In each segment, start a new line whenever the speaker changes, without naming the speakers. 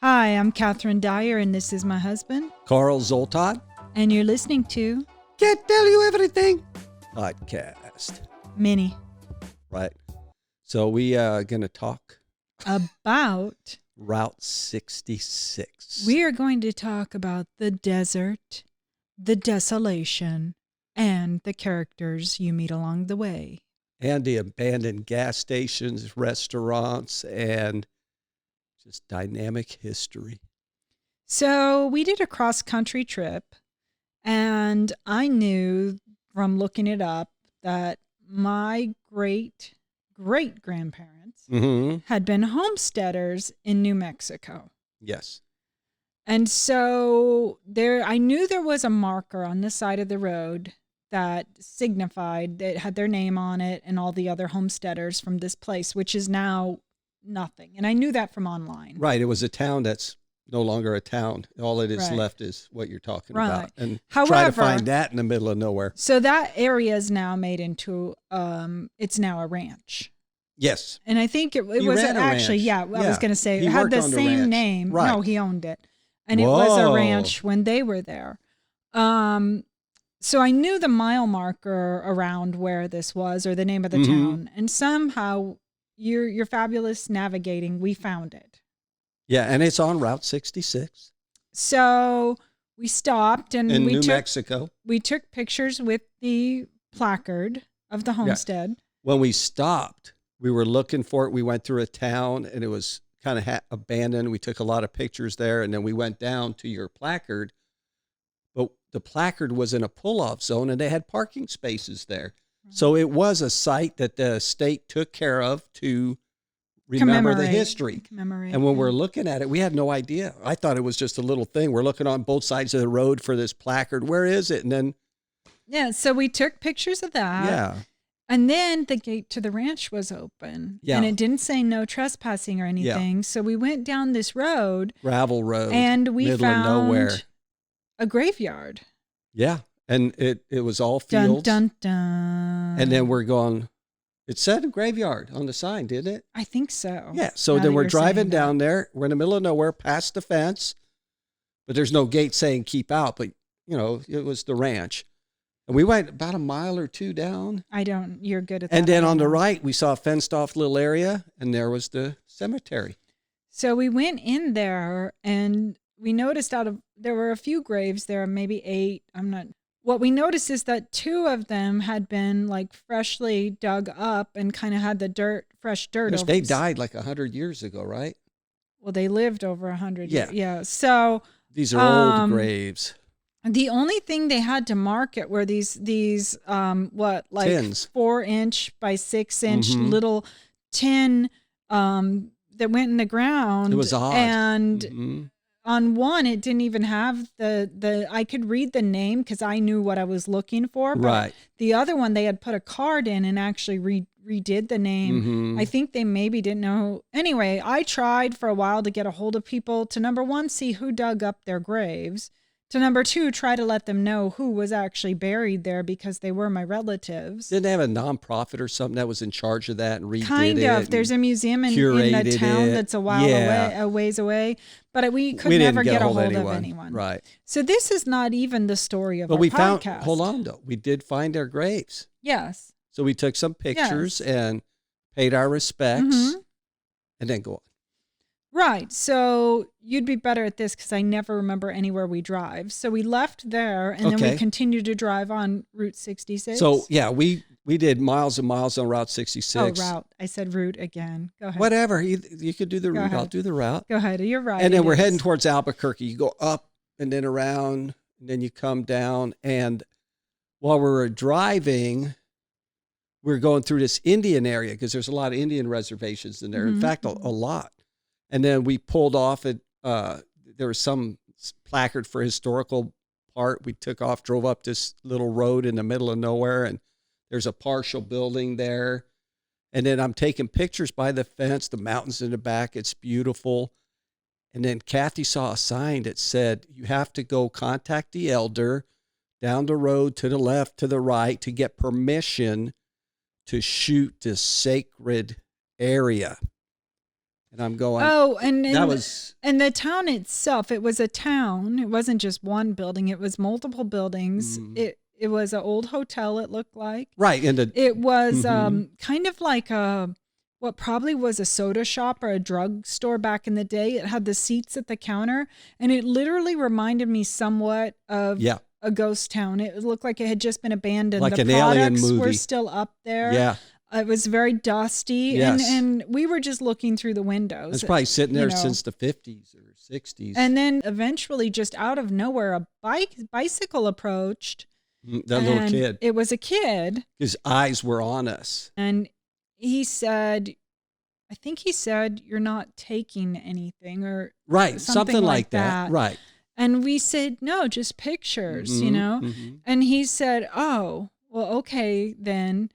Hi, I'm Catherine Dyer, and this is my husband.
Carl Zoltan.
And you're listening to
Can't tell you everything. Podcast.
Minnie
Right. So we going to talk
about.
Route 66.
We are going to talk about the desert, the desolation, and the characters you meet along the way.
And the abandoned gas stations, restaurants, and just dynamic history.
So we did a cross-country trip, and I knew from looking it up that my great-great-grandparents had been homesteaders in New Mexico.
Yes.
And so I knew there was a marker on the side of the road that signified that it had their name on it and all the other homesteaders from this place, which is now nothing. And I knew that from online.
Right. It was a town that's no longer a town. All it is left is what you're talking about. And
however,
try to find that in the middle of nowhere.
So that area is now made into, it's now a ranch.
Yes.
And I think it was actually, I was going to say, it had the same name.
Right.
No, he owned it. And it was a ranch when they were there. So I knew the mile marker around where this was or the name of the town. And somehow, you're fabulous navigating, we found it.
Yeah, and it's on Route 66.
So we stopped and
in New Mexico.
We took pictures with the placard of the homestead.
Yeah. When we stopped, we were looking for it. We went through a town and it was kind of abandoned. We took a lot of pictures there, and then we went down to your placard. But the placard was in a pull-off zone, and they had parking spaces there. So it was a site that the state took care of to remember the history. And when we're looking at it, we had no idea. I thought it was just a little thing. We're looking on both sides of the road for this placard. Where is it? And then...
so we took pictures of that.
Yeah.
And then the gate to the ranch was open.
Yeah.
And it didn't say no trespassing or anything.
Yeah.
So we went down this road.
Gravel road.
And we found
nowhere.
A graveyard.
Yeah. And it was all fields.
Dun, dun, dun.
And then we're going, it said graveyard on the sign, didn't it?
I think so.
Yeah. So then we're driving down there. We're in the middle of nowhere, past the fence. But there's no gate saying keep out. But, it was the ranch. And we went about a mile or two down.
You're good at that.
And then on the right, we saw a fenced off little area, and there was the cemetery.
So we went in there, and we noticed there were a few graves there, maybe 8. What we noticed is that 2 of them had been like freshly dug up and kind of had the fresh dirt over.
They died like 100 years ago, right?
Well, they lived over 100
years.
Yeah. Yeah. So
these are old graves.
The only thing they had to market were these tins. 4-inch by 6-inch little tin that went in the ground.
It was odd.
And on one, it didn't even have I could read the name because I knew what I was looking for. But
right.
The other one, they had put a card in and actually redid the name. I think they maybe didn't know. Anyway, I tried for a while to get a hold of people to, number 1, see who dug up their graves. To number 2, try to let them know who was actually buried there because they were my relatives.
Didn't they have a nonprofit or something that was in charge of that and redid it?
Kind of. There's a museum in a town that's a ways away. But we could never get a hold of anyone.
Right.
So this is not even the story of our podcast.
Hold on though. We did find their graves.
Yes.
So we took some pictures and paid our respects and then go on.
Right. So you'd be better at this because I never remember anywhere we drive. So we left there and then we continued to drive on Route 66.
So, yeah, we did miles and miles on Route 66.
Oh, route. I said route again. Go ahead.
Whatever. You could do the route. I'll do the route.
Go ahead. You're right.
And then we're heading towards Albuquerque. You go up and then around and then you come down. And while we were driving, we were going through this Indian area because there's a lot of Indian reservations in there. In fact, a lot. And then we pulled off at, there was some placard for historical part. We took off, drove up this little road in the middle of nowhere, and there's a partial building there. And then I'm taking pictures by the fence, the mountains in the back. It's beautiful. And then Kathy saw a sign that said, you have to go contact the elder down the road to the left, to the right, to get permission to shoot this sacred area. And I'm going,
and
was...
And the town itself, it was a town. It wasn't just one building. It was multiple buildings. It was an old hotel, it looked like.
Right. And
it was kind of like what probably was a soda shop or a drug store back in the day. It had the seats at the counter, and it literally reminded me somewhat of a ghost town. It looked like it had just been abandoned.
Like
the
an alien
products
movie.
were still up there.
Yeah.
It was very dusty, and we were just looking through the windows.
It's probably sitting there since the 50s or 60s.
And then eventually, just out of nowhere, a bicycle approached.
That little kid.
It was a kid.
His eyes were on us.
And he said, I think he said, "You're not taking anything," or
something like that. Right.
And we said, "No, just pictures," you know? And he said, "Oh, well, okay, then."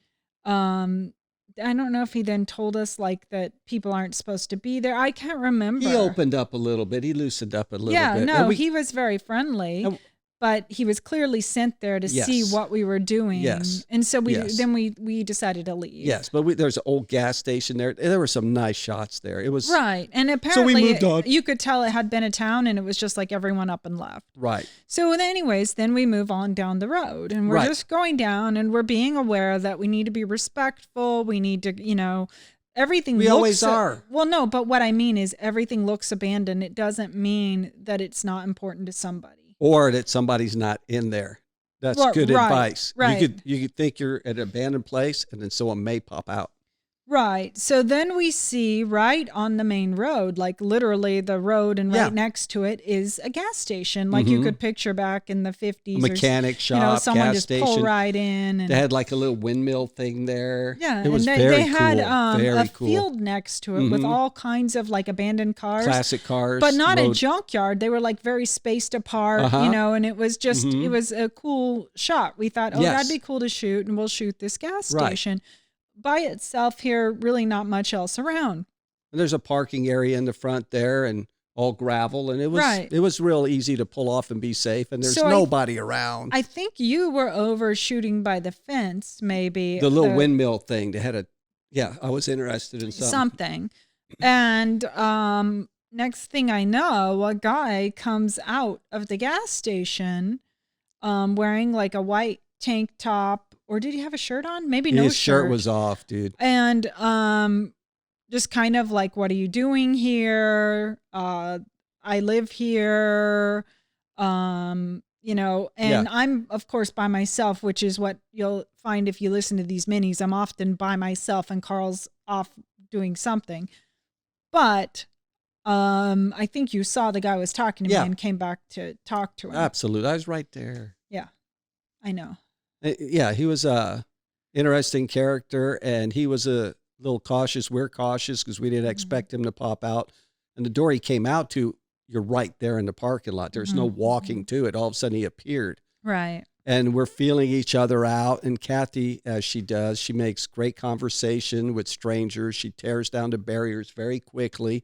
I don't know if he then told us like that people aren't supposed to be there. I can't remember.
He opened up a little bit. He loosened up a little bit.
Yeah, no, he was very friendly. But he was clearly sent there to see what we were doing.
Yes.
And so we decided to leave.
Yes, but there's an old gas station there. There were some nice shots there. It was
right. And apparently
so we moved on.
You could tell it had been a town, and it was just like everyone up and left.
Right.
So anyways, then we move on down the road, and we're just going down, and we're being aware that we need to be respectful. We need to, everything
we always are.
Well, no, but what I mean is everything looks abandoned. It doesn't mean that it's not important to somebody.
Or that somebody's not in there. That's good advice.
Right.
You could think you're at an abandoned place, and then someone may pop out.
Right. So then we see right on the main road, like literally the road, and right next to it is a gas station, like you could picture back in the 50s.
A mechanic shop,
someone
gas
just
station.
pull right in. And
they had like a little windmill thing there.
Yeah,
it was
and
very
they had
cool.
a field next to it with all kinds of like abandoned cars,
classic cars,
but not a junkyard. They were like very spaced apart, and it was just it was a cool shot. We thought, that'd be cool to shoot, and we'll shoot this gas station. By itself here, really not much else around.
And there's a parking area in the front there, and all gravel, and it was real easy to pull off and be safe, and there's nobody around.
I think you were over shooting by the fence, maybe.
The little windmill thing. They had I was interested in
something. And next thing I know, a guy comes out of the gas station wearing like a white tank top. Or did he have a shirt on? Maybe no shirt.
His shirt was off, dude.
And just kind of like, what are you doing here? I live here. And I'm, of course, by myself, which is what you'll find if you listen to these minis. I'm often by myself, and Carl's off doing something. But I think you saw the guy was talking to me and came back to talk to him.
Absolutely. I was right there.
Yeah, I know.
Yeah, he was a interesting character, and he was a little cautious. We're cautious because we didn't expect him to pop out. And the door he came out to, you're right there in the parking lot. There's no walking to it. All of a sudden he appeared.
Right.
And we're feeling each other out. And Kathy, as she does, she makes great conversation with strangers. She tears down the barriers very quickly.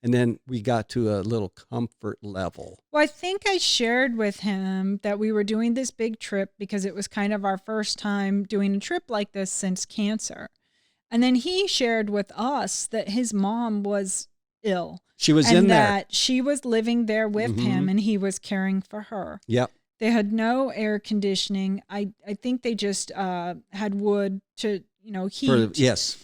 And then we got to a little comfort level.
Well, I think I shared with him that we were doing this big trip because it was kind of our first time doing a trip like this since cancer. And then he shared with us that his mom was ill.
She was in there.
And that she was living there with him, and he was caring for her.
Yep.
They had no air conditioning. I think they just had wood to, heat.
Yes.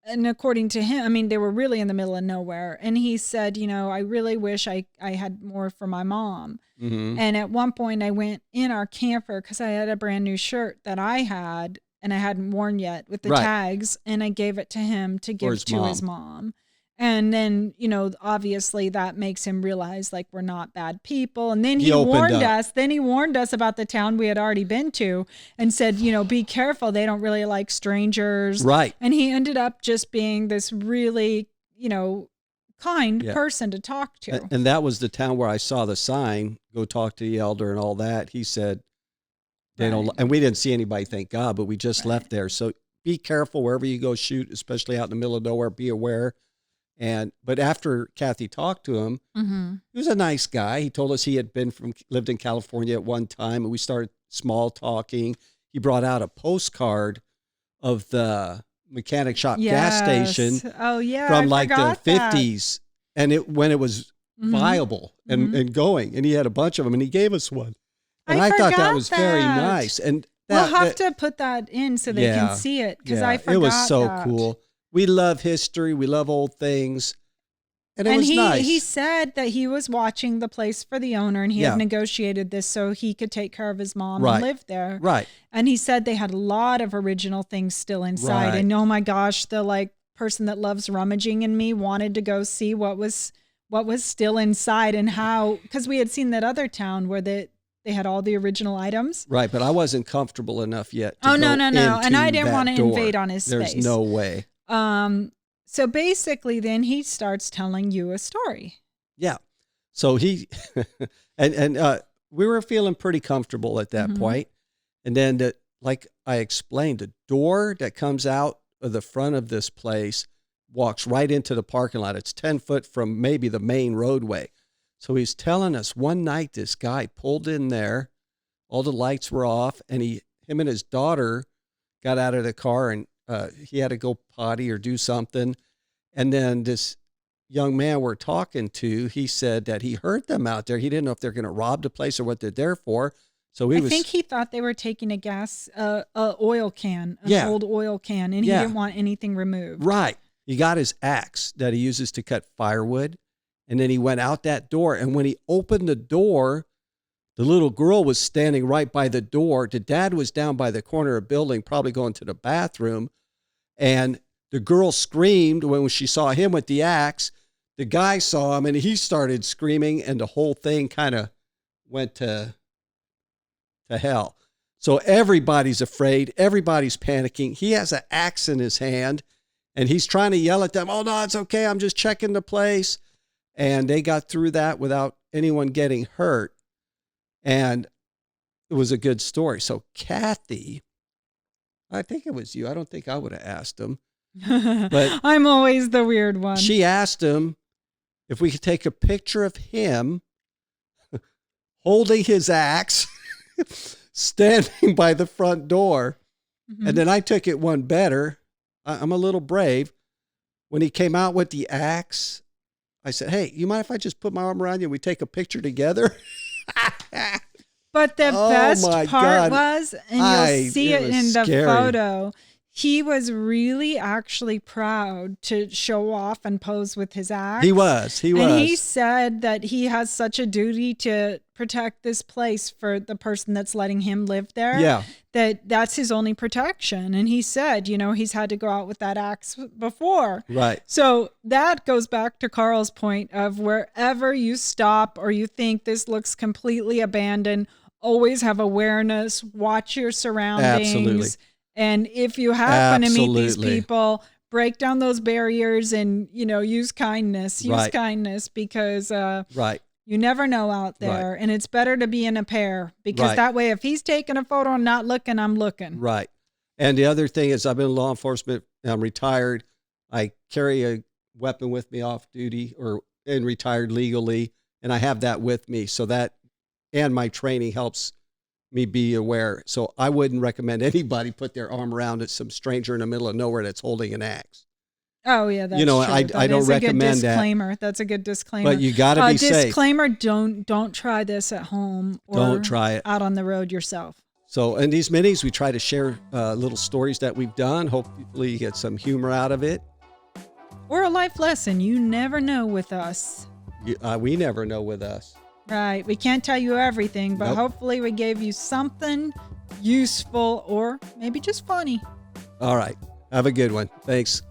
And according to him, I mean, they were really in the middle of nowhere. And he said, I really wish I had more for my mom. And at one point I went in our camper because I had a brand new shirt that I had and I hadn't worn yet with the tags. And I gave it to him to give to his mom. And then, obviously that makes him realize like we're not bad people. And then he warned us. Then he warned us about the town we had already been to and said, be careful. They don't really like strangers.
Right.
And he ended up just being this really, kind person to talk to.
And that was the town where I saw the sign, go talk to the elder and all that. He said, they don't, and we didn't see anybody, thank God, but we just left there. So be careful wherever you go shoot, especially out in the middle of nowhere, be aware. But after Kathy talked to him, he was a nice guy. He told us he had lived in California at one time, and we started small talking. He brought out a postcard of the mechanic shop
Yes.
gas station
Oh yeah,
from
I
like the
forgot that.
50s, and when it was
Mhm.
viable and,
Mhm.
and going, and he had a bunch of them, and he gave us one, and
I
I thought that
forgot
was very
that.
nice. And
We'll
that,
have
that
to put that in so they can
yeah,
see it because
yeah,
I forgot
it was so
that.
cool. We love history, we love old things, and it
And
was
he
nice.
said that he was watching the place for the owner and he
Yeah.
had negotiated this so he could take care of his mom
Right.
and live there.
Right.
And he said they had a lot of original things still inside.
Right.
And oh my gosh, the like person that loves rummaging in me wanted to go see what was still inside and how, because we had seen that other town where they had all the original items.
Right, but I wasn't comfortable enough yet to
Oh,
go
no. And I
into
didn't
that
want to
door.
invade on his
There's
space.
no way.
So basically then he starts telling you a story.
Yeah. So he and we were feeling pretty comfortable at that point. And then like I explained, the door that comes out of the front of this place walks right into the parking lot. It's 10 foot from maybe the main roadway. So he's telling us one night this guy pulled in there, all the lights were off, and him and his daughter got out of the car, and he had to go potty or do something. And then this young man we're talking to, he said that he heard them out there. He didn't know if they're going to rob the place or what they're there for. So
I think he thought they were taking a oil can, old oil can, and he didn't want anything removed.
Right. He got his axe that he uses to cut firewood, and then he went out that door. And when he opened the door, the little girl was standing right by the door. The dad was down by the corner of the building, probably going to the bathroom. And the girl screamed when she saw him with the axe. The guy saw him and he started screaming, and the whole thing kind of went to hell. So everybody's afraid. Everybody's panicking. He has an axe in his hand and he's trying to yell at them. Oh, no, it's okay. I'm just checking the place. And they got through that without anyone getting hurt. And it was a good story. So Kathy, I think it was you. I don't think I would have asked him. But
I'm always the weird one.
She asked him if we could take a picture of him holding his axe, standing by the front door. And then I took it one better. I'm a little brave. When he came out with the axe, I said, hey, you mind if I just put my arm around you and we take a picture together?
But the best part
God.
was, and you'll see it in the
scary.
photo, he was really actually proud to show off and pose with his axe.
He was.
And he said that he has such a duty to protect this place for the person that's letting him live there.
Yeah.
That's his only protection. And he said, he's had to go out with that axe before.
Right.
So that goes back to Carl's point of wherever you stop or you think this looks completely abandoned, always have awareness, watch your surroundings.
Absolutely.
And if you happen to meet these people, break down those barriers and, use kindness. Use kindness because you never know out there. And it's better to be in a pair because that way, if he's taking a photo and not looking, I'm looking.
Right. And the other thing is I've been in law enforcement. I'm retired. I carry a weapon with me off duty and retired legally. And I have that with me. So that and my training helps me be aware. So I wouldn't recommend anybody put their arm around some stranger in the middle of nowhere that's holding an axe.
Oh yeah, that's true.
I don't recommend that.
Disclaimer. That's a good disclaimer.
But you got to be safe.
Disclaimer: don't try this at home or
don't try it
out on the road yourself.
So in these minis, we try to share little stories that we've done. Hopefully, you get some humor out of it,
or a life lesson. You never know with us.
We never know with us.
Right. We can't tell you everything, but
Nope.
hopefully we gave you something useful or maybe just funny.
All right. Have a good one. Thanks.